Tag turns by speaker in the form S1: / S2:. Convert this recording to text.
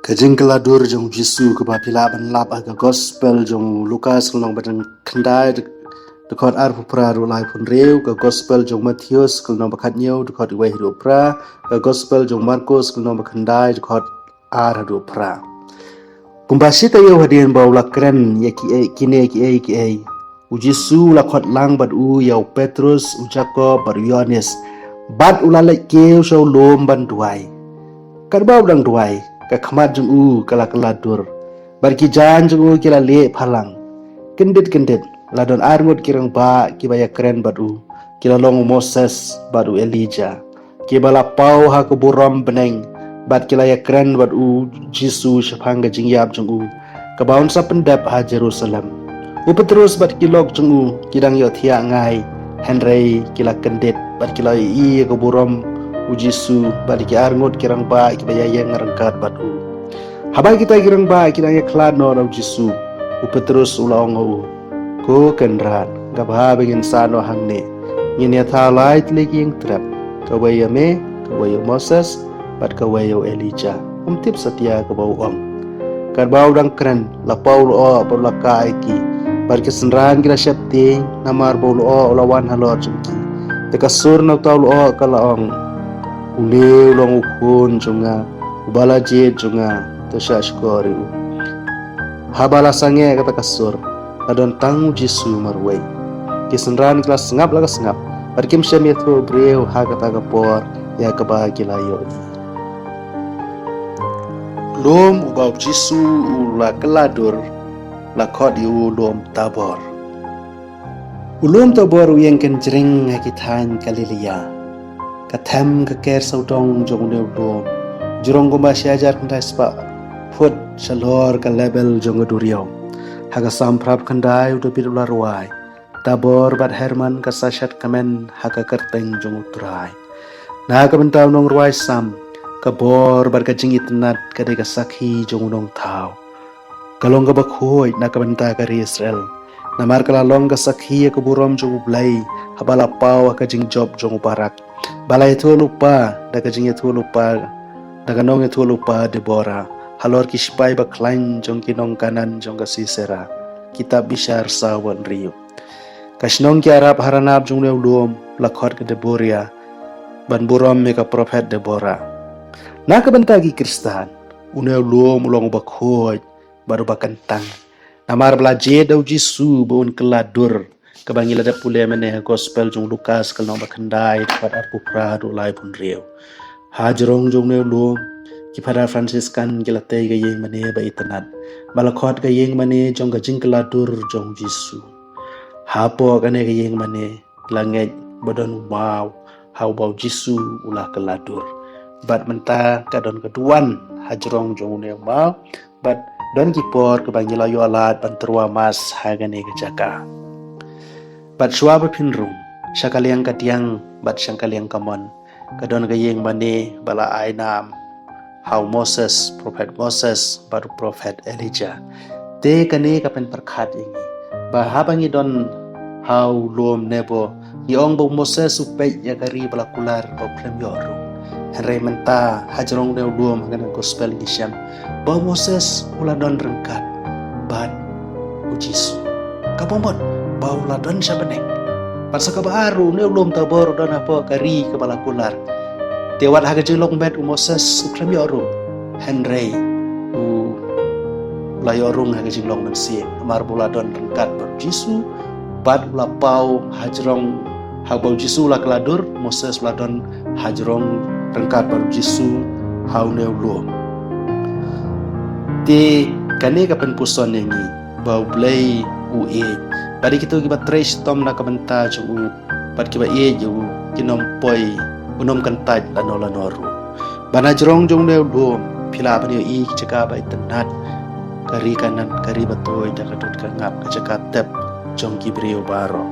S1: Kajing keladur jong Jisu ke bapila ban lap aga gospel jong Lukas kelong badan kendai dekot arpu pra rulai pun reu ke gospel jong Matius kelong bakat nyau dekot iwai hidup pra ke gospel jong Markus kelong bakendai dekot ar hidup pra. Pumbasi tayo hadian baula keren ya kine ki Ujisu lakot lang bad u yau Petrus u Jakob bad Yohanes bad ulalek keu show lom ban duai. Karbau dang duai ka khamat jung u kala keladur barki jan jung u kila le phalang kendit ladon arngut kirang ba kibaya keren badu kila long Moses badu Elijah kibala pau ha ku buram beneng bad kila ya keren badu Jisu shapanga jingyap jung u ka baun sa pendap ha Jerusalem u Petrus bad kilok jung u kidang yo thia ngai Henry kila kendit bad kila i ku buram Ujisu badi ki arngut kirang ba ki bayayang ngarangkat batu. Habai kita kirang ba kita ya klan no Ujisu. Petrus ulaong u. Ko kendran gabha bengin sano hangne. Nginya thalai tlegi yang trap. Kawaya me, kawaya Moses, bad kawaya Elijah. Tip setia kabau ong. Karbau dang keren lapau lo berlaka iki. Bad kesenran kira syapting namar bau lo lawan halor jengki. Tekasur na tau lo kalaong. Ule ulang ukun junga ubala jet junga tasya skori u habala sange kata kasur adon tang Jisu marwai kisenran kelas ngap laga sengap barkim syamiatro breu ha kata kapor ya kabagila yo lom ubau Jisu ula keladur lakot yu lom tabor ulum tabor uyang kenjring hakitan Galilea katham ka ker saudong jong ne bom jurong gomba syajar kandai spa phut shalor ka level jong duriau haga samprap kandai udah bidula ruai tabor bat Herman ka sashat kamen haga kerteng jong utrai na ka bentau nong ruai sam ka bor bar ka jingit nat ka de ka sakhi jong nong thau kalong ka bakhoi na ka benta ka Israel namar kala long ka sakhi ka burom jong blai habala pau ka jing job jong barak balai tu lupa daga jing tu lupa daga nong tu lupa Deborah halor ki spai ba klain jong ki nong kanan jong ka Sisera kitab Bishar sawan riu kasnong ki arab haranab jong ne ulum lakhot ke Deborah ban buram me ka prophet Deborah na ka bentagi Kristan une ulum ulong ba khoj baru ba kentang namar blaje dau Jisu bon keladur kabangila da pule mene gospel jong Lukas kalong bakandai pada arpu pradu lai pun riu hajrong jong ne lu ki pada Franciscan gilate ga yeng mane ba itanat balakot ga yeng mane jong ga jing keladur jong Jisu hapo ga ne ga yeng mane langet badon wow hau bau Jisu ulah keladur bat menta kadon keduan hajrong jong ne mau bat don kipor kabangila yo alat banterwa mas hagane ga jaka bat shua pinrung syakaliang katiang bat syakaliang kamon kadon gayeng mane bala ainam how Moses prophet Moses baru prophet Elijah te kane kapen perkhat ini bahabangi don how lom nebo yong bo Moses upay ya kari bala kular bo klem yoru henry menta hajrong ne lom ngana gospel gisham bo Moses ula don rengkat bat Jisu kapomot baula don syabeneng pasal kabaru ne ulum tabor don apa kari kepala kular tewat haga jelong bet Moses uklam yoru Henry u layorung haga jelong mensi amar bula don rengkat ber Jisu bad ula pau hajrong habau Jisu la keladur Moses ula don hajrong rengkat ber Jisu hau ne ulum te kane kapen puson yangi bau blai ue bari kita kiba trace tom na kabenta ju bad kiba e ju kinom poi unom kantaj lanoru bana jrong jong ne do phila bani i chaka ba itanat kari kanan kari batoy dakadut kangap kachaka tep jong kibriyo baro